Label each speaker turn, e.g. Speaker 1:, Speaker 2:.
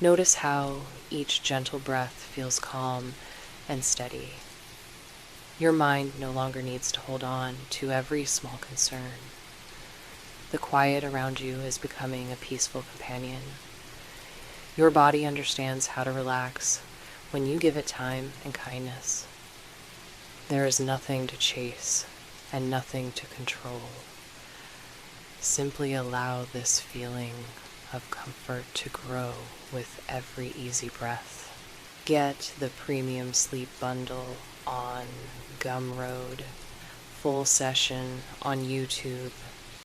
Speaker 1: Notice how each gentle breath feels calm and steady. Your mind no longer needs to hold on to every small concern. The quiet around you is becoming a peaceful companion. Your body understands how to relax when you give it time and kindness. There is nothing to chase and nothing to control. Simply allow this feeling of comfort to grow with every easy breath. Get the premium sleep bundle on Gumroad, full session on YouTube,